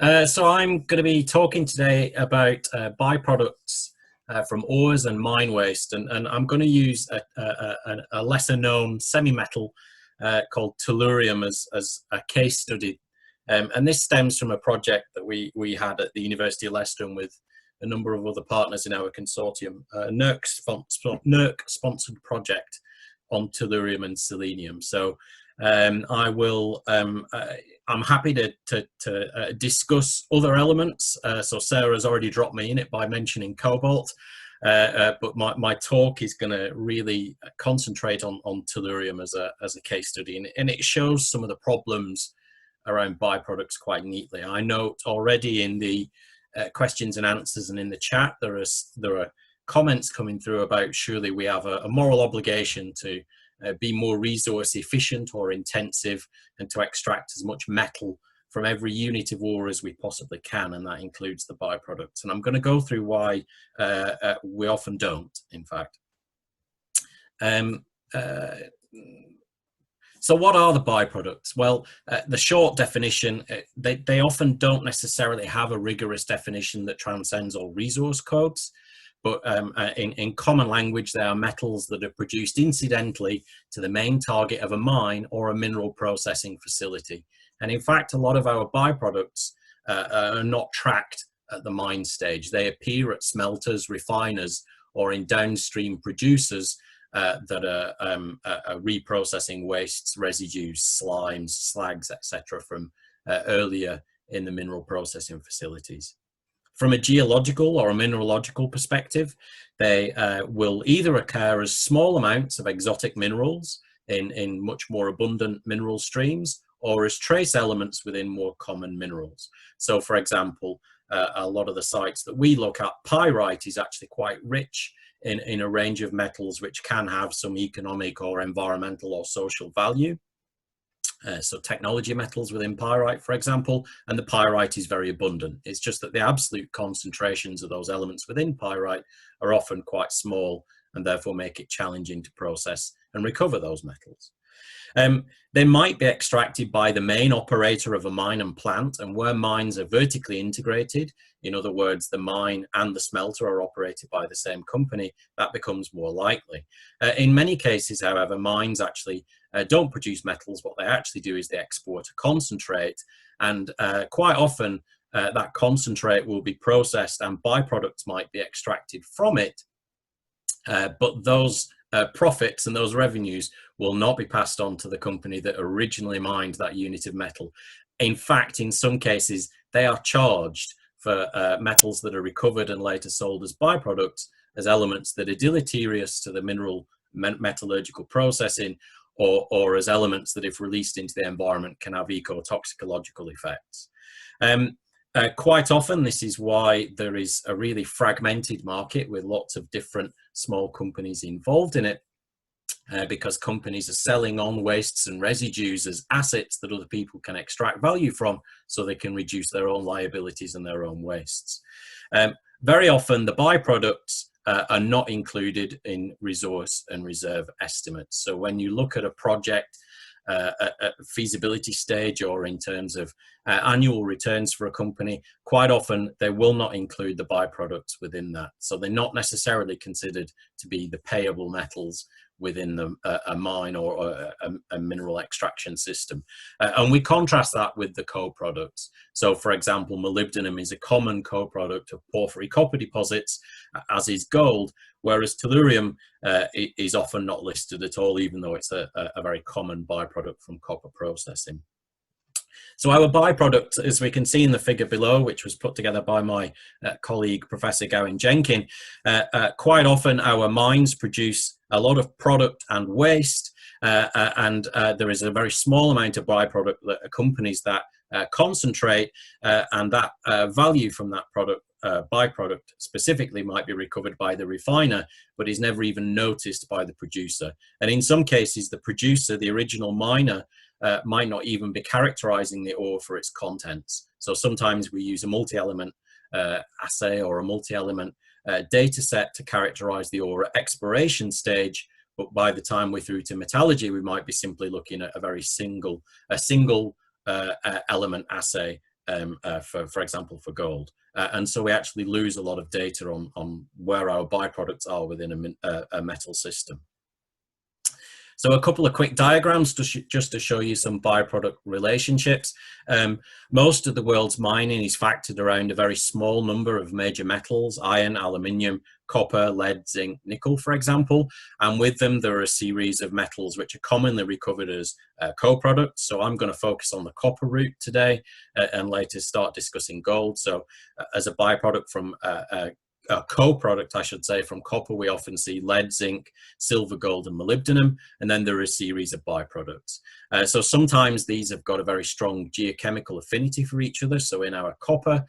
So I'm going to be talking today about byproducts from ores and mine waste, and I'm going to use a lesser known semi-metal called tellurium as a case study. And this stems from a project that we had at the University of Leicester with a number of other partners in our consortium, a NERC-sponsored project on tellurium and selenium. So I will I'm happy to discuss other elements. So Sarah's already dropped me in it by mentioning cobalt, but my talk is going to really concentrate on tellurium as a case study, and it shows some of the problems around byproducts quite neatly. I note already in the questions and answers and in the chat there are comments coming through about surely we have a moral obligation to be more resource efficient or intensive, and to extract as much metal from every unit of ore as we possibly can, and that includes the byproducts. And I'm going to go through why we often don't, in fact. So what are the byproducts? Well, the short definition, they often don't necessarily have a rigorous definition that transcends all resource codes. But in common language, they are metals that are produced incidentally to the main target of a mine or a mineral processing facility. And in fact, a lot of our byproducts are not tracked at the mine stage. They appear at smelters, refiners, or in downstream producers that are reprocessing wastes, residues, slimes, slags, etc. from earlier in the mineral processing facilities. From a geological or a mineralogical perspective, they will either occur as small amounts of exotic minerals in much more abundant mineral streams, or as trace elements within more common minerals. So, for example, a lot of the sites that we look at, pyrite is actually quite rich in a range of metals which can have some economic or environmental or social value. So technology metals within pyrite, for example, and the pyrite is very abundant. It's just that the absolute concentrations of those elements within pyrite are often quite small, and therefore make it challenging to process and recover those metals. They might be extracted by the main operator of a mine and plant, and where mines are vertically integrated, in other words, the mine and the smelter are operated by the same company, that becomes more likely. In many cases, however, mines actually don't produce metals. What they actually do is they export a concentrate, and quite often that concentrate will be processed and byproducts might be extracted from it, but those profits and those revenues will not be passed on to the company that originally mined that unit of metal. In fact, in some cases, they are charged for metals that are recovered and later sold as byproducts, as elements that are deleterious to the mineral metallurgical processing, or as elements that, if released into the environment, can have eco-toxicological effects. Quite often, this is why there is a really fragmented market with lots of different small companies involved in it, because companies are selling on wastes and residues as assets that other people can extract value from, so they can reduce their own liabilities and their own wastes. Very often, the byproducts are not included in resource and reserve estimates. So when you look at a project at feasibility stage, or in terms of annual returns for a company, quite often they will not include the byproducts within that. So they're not necessarily considered to be the payable metals within a mine or a mineral extraction system. And we contrast that with the co-products. So, for example, molybdenum is a common co-product of porphyry copper deposits, as is gold, whereas tellurium is often not listed at all, even though it's a very common byproduct from copper processing. So our byproduct, as we can see in the figure below, which was put together by my colleague, Professor Gowan Jenkin, quite often our mines produce a lot of product and waste, and there is a very small amount of byproduct that accompanies that concentrate, and that value from that product, byproduct specifically, might be recovered by the refiner, but is never even noticed by the producer. And in some cases, the producer, the original miner, might not even be characterizing the ore for its contents. So sometimes we use a multi-element assay or a multi-element data set to characterize the ore at exploration stage, but by the time we're through to metallurgy, we might be simply looking at a single element assay for example, for gold. And so we actually lose a lot of data on where our byproducts are within a metal system. So a couple of quick diagrams just to show you some byproduct relationships. Most of the world's mining is factored around a very small number of major metals: iron, aluminium, copper, lead, zinc, nickel, for example. And with them, there are a series of metals which are commonly recovered as co-products. So I'm going to focus on the copper route today and later start discussing gold. So as a byproduct from a co-product, I should say, from copper, we often see lead, zinc, silver, gold, and molybdenum, and then there are a series of byproducts. So sometimes these have got a very strong geochemical affinity for each other. So in our copper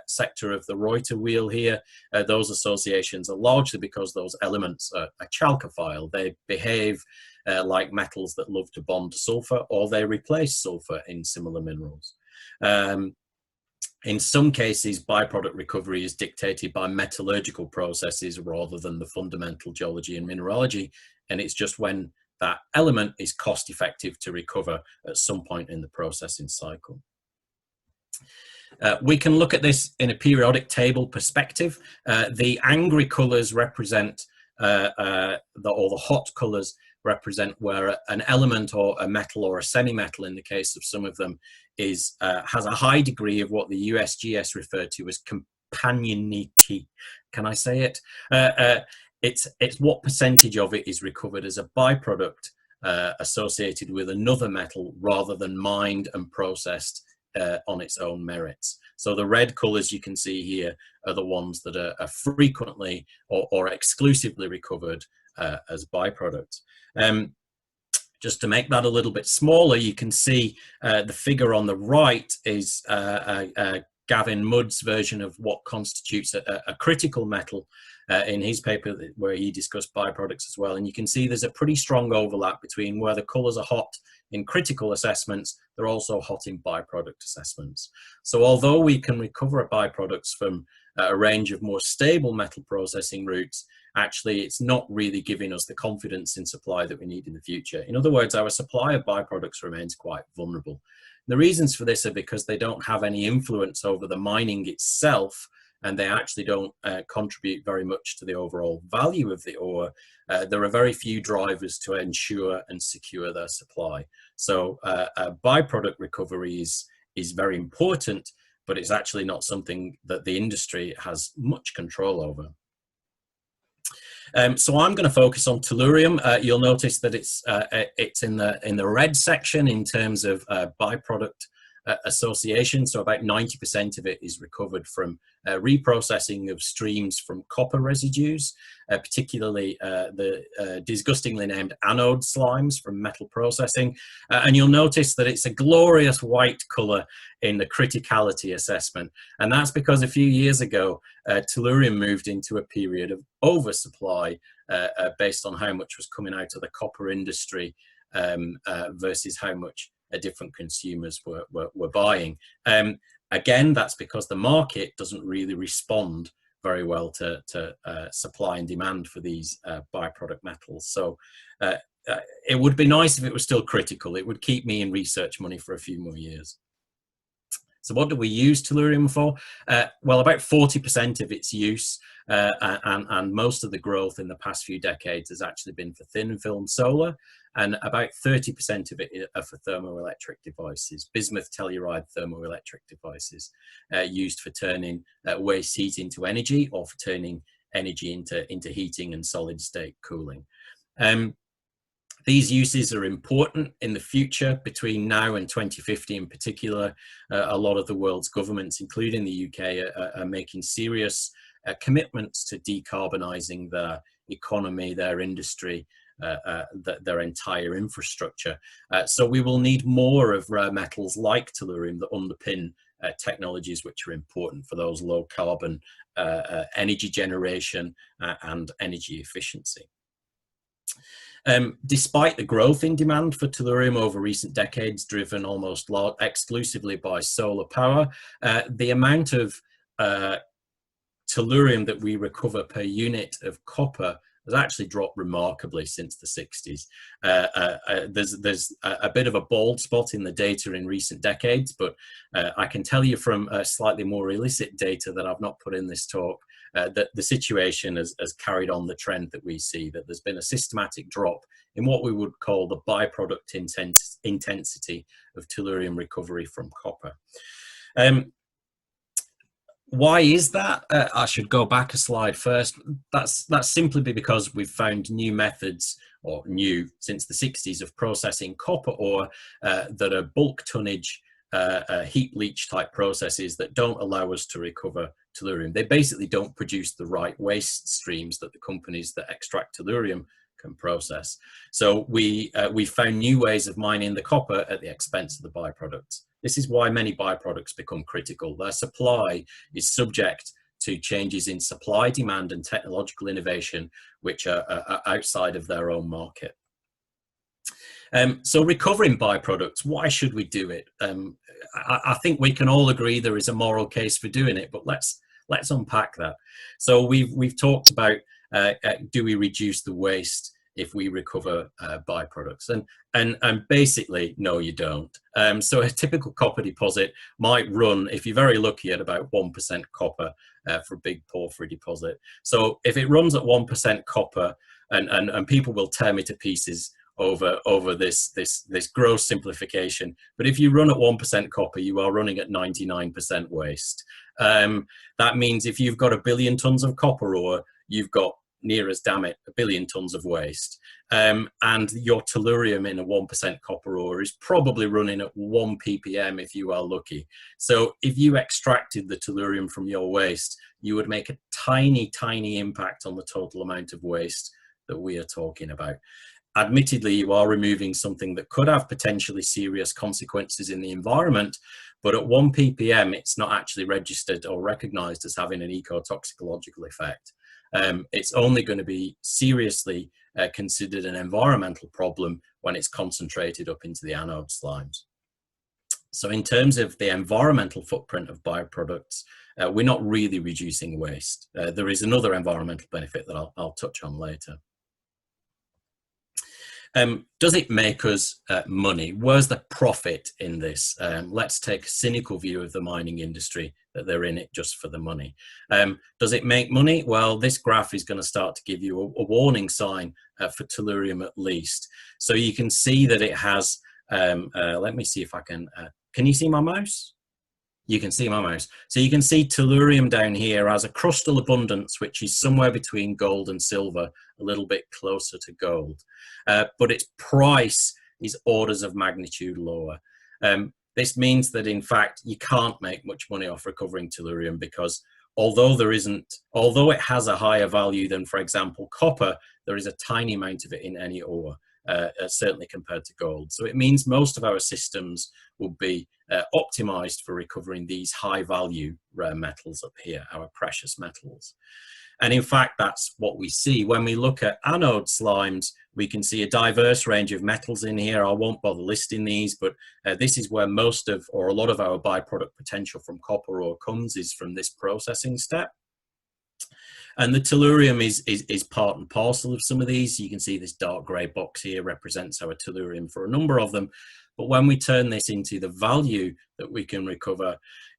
sector of the Reuter wheel here, those associations are largely because those elements are chalcophile. They behave like metals that love to bond to sulfur, or they replace sulfur in similar minerals. In some cases, byproduct recovery is dictated by metallurgical processes rather than the fundamental geology and mineralogy, and it's just when that element is cost effective to recover at some point in the processing cycle. We can look at this in a periodic table perspective. The angry colours represent, or the hot colours represent where an element or a metal or a semi-metal, in the case of some of them, is has a high degree of what the USGS referred to as companionity. Can I say it? It's what percentage of it is recovered as a byproduct associated with another metal rather than mined and processed on its own merits. So the red colours you can see here are the ones that are frequently or exclusively recovered as byproducts. Just to make that a little bit smaller, you can see the figure on the right is Gavin Mudd's version of what constitutes a critical metal in his paper where he discussed byproducts as well. And you can see there's a pretty strong overlap between where the colours are hot in critical assessments, they're also hot in byproduct assessments. So although we can recover byproducts from a range of more stable metal processing routes, actually it's not really giving us the confidence in supply that we need in the future. In other words, our supply of byproducts remains quite vulnerable. The reasons for this are because they don't have any influence over the mining itself, and they actually don't contribute very much to the overall value of the ore. There are very few drivers to ensure and secure their supply. So byproduct recovery is very important, but it's actually not something that the industry has much control over. So I'm going to focus on tellurium. You'll notice that it's in the red section in terms of byproduct association. So about 90% of it is recovered from reprocessing of streams from copper residues, particularly the disgustingly named anode slimes from metal processing. And you'll notice that it's a glorious white color in the criticality assessment. And that's because a few years ago, tellurium moved into a period of oversupply based on how much was coming out of the copper industry versus how much different consumers were buying. Again, that's because the market doesn't really respond very well to supply and demand for these byproduct metals. So it would be nice if it was still critical. It would keep me in research money for a few more years. So what do we use tellurium for? Well, about 40% of its use and most of the growth in the past few decades has actually been for thin film solar, and about 30% of it are for thermoelectric devices, bismuth telluride thermoelectric devices used for turning waste heat into energy or for turning energy into heating and solid state cooling. These uses are important in the future. Between now and 2050 in particular, a lot of the world's governments, including the UK, are making serious commitments to decarbonising their economy, their industry, their entire infrastructure. So we will need more of rare metals like tellurium that underpin technologies which are important for those low carbon energy generation and energy efficiency. Despite the growth in demand for tellurium over recent decades, driven almost exclusively by solar power, the amount of tellurium that we recover per unit of copper has actually dropped remarkably since the 60s. There's a bit of a bald spot in the data in recent decades, but I can tell you from slightly more illicit data that I've not put in this talk, that the situation has carried on the trend that we see, that there's been a systematic drop in what we would call the byproduct intensity of tellurium recovery from copper. Why is that? I should go back a slide first. That's simply because we've found new methods, or new since the 60s, of processing copper ore that are bulk tonnage, heap leach type processes that don't allow us to recover tellurium. They basically don't produce the right waste streams that the companies that extract tellurium can process. So we found new ways of mining the copper at the expense of the byproducts. This is why many byproducts become critical. Their supply is subject to changes in supply, demand, and technological innovation, which are outside of their own market. So recovering byproducts, why should we do it? I think we can all agree there is a moral case for doing it, but let's unpack that. So we've talked about, do we reduce the waste if we recover byproducts? And basically, no, you don't. So a typical copper deposit might run, if you're very lucky, at about 1% copper for a big porphyry deposit. So if it runs at 1% copper, and people will tear me to pieces over this gross simplification, but if you run at 1% copper, you are running at 99% waste. That means if you've got 1 billion tons of copper ore, you've got, near as damn it, 1 billion tons of waste. And your tellurium in a 1% copper ore is probably running at 1 ppm if you are lucky. So if you extracted the tellurium from your waste, you would make a tiny, tiny impact on the total amount of waste that we are talking about. Admittedly, you are removing something that could have potentially serious consequences in the environment, but at 1 ppm, it's not actually registered or recognized as having an ecotoxicological effect. It's only going to be seriously considered an environmental problem when it's concentrated up into the anode slimes. So in terms of the environmental footprint of byproducts, we're not really reducing waste. There is another environmental benefit that I'll touch on later. Does it make us money? Where's the profit in this? Let's take a cynical view of the mining industry, that they're in it just for the money. Does it make money? Well, this graph is going to start to give you a warning sign for tellurium at least. So you can see that it has, let me see if I can you see my mouse? You can see my mouse. So you can see tellurium down here has a crustal abundance, which is somewhere between gold and silver, a little bit closer to gold. But its price is orders of magnitude lower. This means that, in fact, you can't make much money off recovering tellurium, because although it has a higher value than, for example, copper, there is a tiny amount of it in any ore. Certainly compared to gold. So it means most of our systems will be optimized for recovering these high value rare metals up here, our precious metals. And in fact, that's what we see. When we look at anode slimes, we can see a diverse range of metals in here. I won't bother listing these, but this is where most of, or a lot of, our byproduct potential from copper ore comes, is from this processing step. And the tellurium is part and parcel of some of these. You can see this dark grey box here represents our tellurium for a number of them. But when we turn this into the value that we can recover,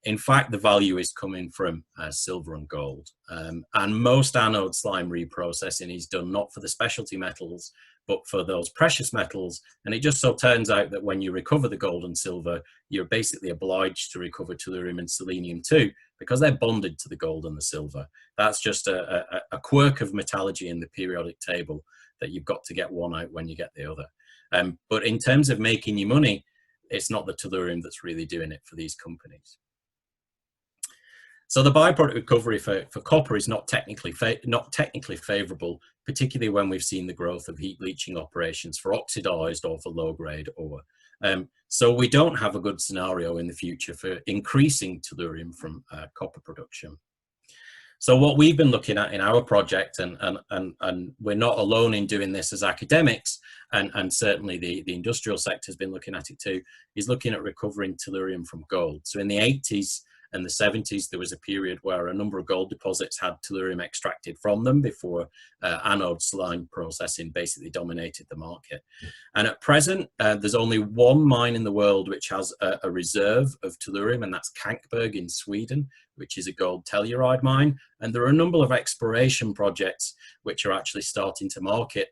in fact, the value is coming from silver and gold. And most anode slime reprocessing is done not for the specialty metals, but for those precious metals. And it just so turns out that when you recover the gold and silver, you're basically obliged to recover tellurium and selenium too, because they're bonded to the gold and the silver. That's just a quirk of metallurgy in the periodic table, that you've got to get one out when you get the other. But in terms of making you money, it's not the tellurium that's really doing it for these companies. So the byproduct recovery for copper is not technically favorable, particularly when we've seen the growth of heap leaching operations for oxidized or for low grade ore. So we don't have a good scenario in the future for increasing tellurium from copper production. So what we've been looking at in our project, and we're not alone in doing this as academics, and certainly the industrial sector has been looking at it too, is looking at recovering tellurium from gold. So in the 80s, in the 70s, there was a period where a number of gold deposits had tellurium extracted from them before anode slime processing basically dominated the market. And at present, there's only one mine in the world which has a reserve of tellurium, and that's Kankberg in Sweden, which is a gold telluride mine. And there are a number of exploration projects which are actually starting to market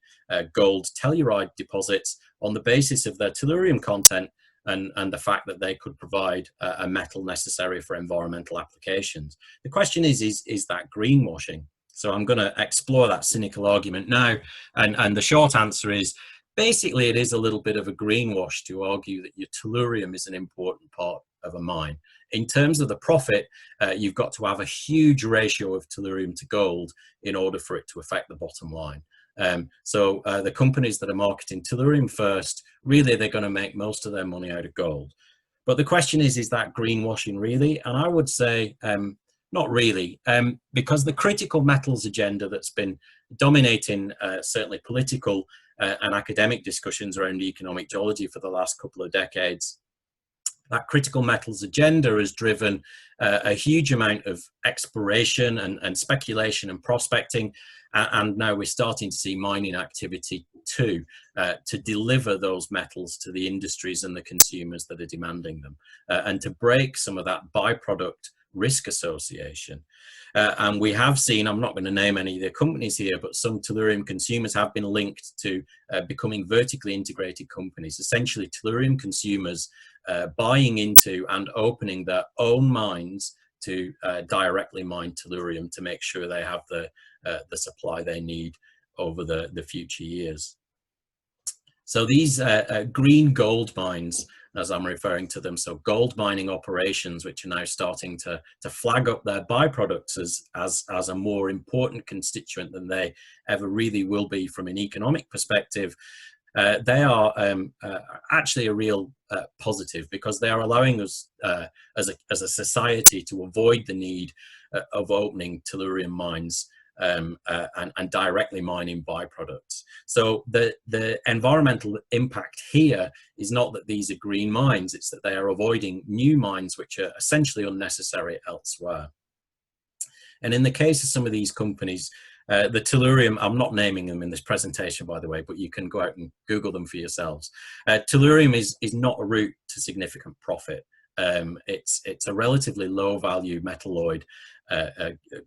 gold telluride deposits on the basis of their tellurium content and the fact that they could provide a metal necessary for environmental applications. The question is that greenwashing? So I'm going to explore that cynical argument now. And the short answer is, basically, it is a little bit of a greenwash to argue that your tellurium is an important part of a mine. In terms of the profit, you've got to have a huge ratio of tellurium to gold in order for it to affect the bottom line. So the companies that are marketing tellurium first, really, they're going to make most of their money out of gold. But the question is that greenwashing really? And I would say not really, because the critical metals agenda that's been dominating certainly political and academic discussions around economic geology for the last couple of decades, that critical metals agenda has driven a huge amount of exploration and speculation and prospecting. And now we're starting to see mining activity too, to deliver those metals to the industries and the consumers that are demanding them, and to break some of that byproduct risk association. And we have seen, I'm not going to name any of the companies here, but some tellurium consumers have been linked to becoming vertically integrated companies, essentially tellurium consumers buying into and opening their own mines to directly mine tellurium to make sure they have the supply they need over the future years. So these green gold mines, as I'm referring to them, so gold mining operations, which are now starting to flag up their byproducts as a more important constituent than they ever really will be from an economic perspective, they are actually a real positive, because they are allowing us as a society to avoid the need of opening tellurium mines and directly mining byproducts. So the environmental impact here is not that these are green mines, it's that they are avoiding new mines which are essentially unnecessary elsewhere. And in the case of some of these companies, the tellurium, I'm not naming them in this presentation, by the way, but you can go out and Google them for yourselves. Tellurium is not a route to significant profit. It's a relatively low value metalloid,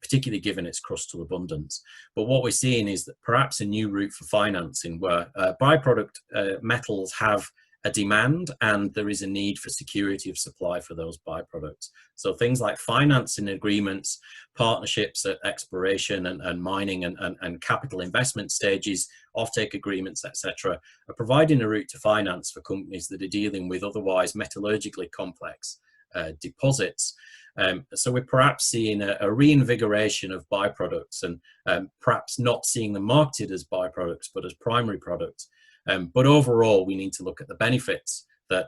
particularly given its crustal abundance. But what we're seeing is that perhaps a new route for financing where byproduct metals have a demand and there is a need for security of supply for those byproducts. So things like financing agreements, partnerships at exploration and mining and capital investment stages, offtake agreements, etc., are providing a route to finance for companies that are dealing with otherwise metallurgically complex deposits. So we're perhaps seeing a reinvigoration of byproducts and perhaps not seeing them marketed as byproducts but as primary products. But overall, we need to look at the benefits that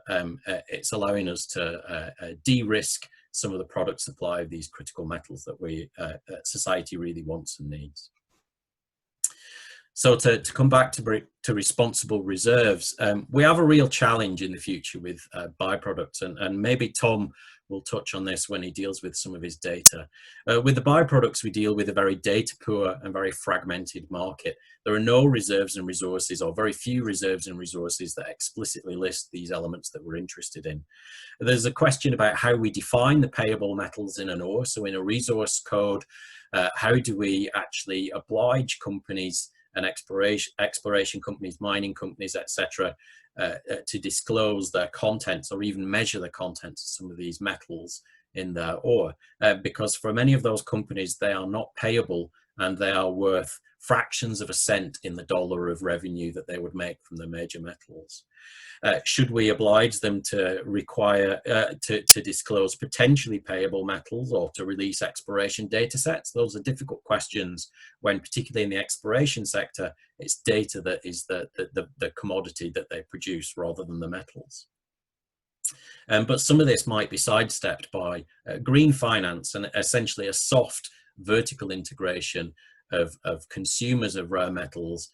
it's allowing us to de-risk some of the product supply of these critical metals that we society really wants and needs. So to come back to responsible reserves, we have a real challenge in the future with byproducts, and maybe Tom will touch on this when he deals with some of his data. With the byproducts, we deal with a very data poor and very fragmented market. There are no reserves and resources, or very few reserves and resources, that explicitly list these elements that we're interested in. There's a question about how we define the payable metals in an ore. So in a resource code, how do we actually oblige companies and exploration companies, mining companies, etc., to disclose their contents or even measure the contents of some of these metals in their ore? Because for many of those companies, they are not payable and they are worth fractions of a cent in the dollar of revenue that they would make from the major metals. Should we oblige them to require to disclose potentially payable metals or to release exploration data sets? Those are difficult questions when, particularly in the exploration sector, it's data that is the commodity that they produce rather than the metals. But some of this might be sidestepped by green finance and essentially a soft vertical integration of consumers of rare metals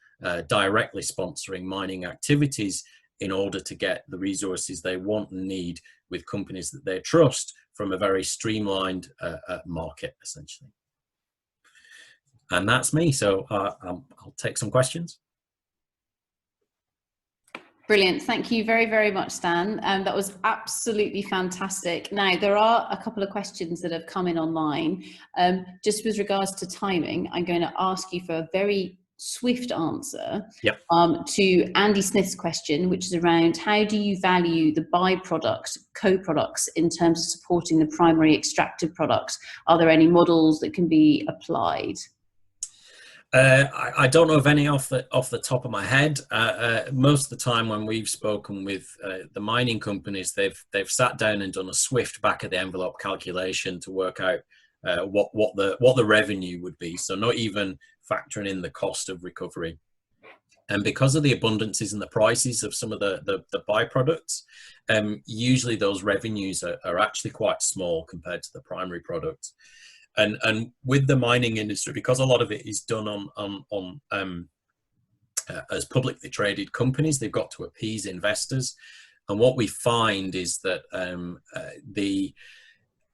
directly sponsoring mining activities in order to get the resources they want and need with companies that they trust from a very streamlined market, essentially. And that's me. So I'll take some questions. Brilliant. Thank you very, very much, Stan. That was absolutely fantastic. Now, there are a couple of questions that have come in online. Just with regards to timing, I'm going to ask you for a very swift answer to Andy Smith's question, which is around how do you value the byproduct co-products in terms of supporting the primary extractive products? Are there any models that can be applied? I don't know of any off the top of my head. Most of the time when we've spoken with the mining companies, they've sat down and done a swift back of the envelope calculation to work out what the revenue would be. So not even factoring in the cost of recovery. And because of the abundances and the prices of some of the byproducts, usually those revenues are actually quite small compared to the primary products. And with the mining industry, because a lot of it is done as publicly traded companies, they've got to appease investors. And what we find is that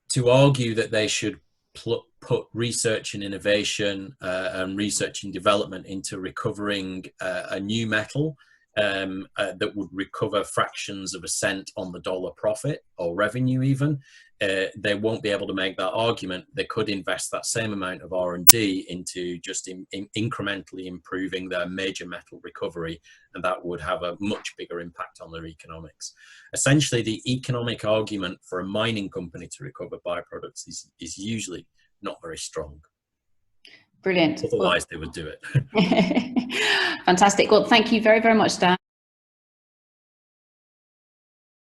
to argue that they should put research and innovation and research and development into recovering a new metal that would recover fractions of a cent on the dollar profit or revenue even, they won't be able to make that argument. They could invest that same amount of R&D into just incrementally improving their major metal recovery, and that would have a much bigger impact on their economics. Essentially, the economic argument for a mining company to recover byproducts is usually not very strong. Brilliant. Otherwise, they would do it. Fantastic. Well, thank you very, very much, Dan.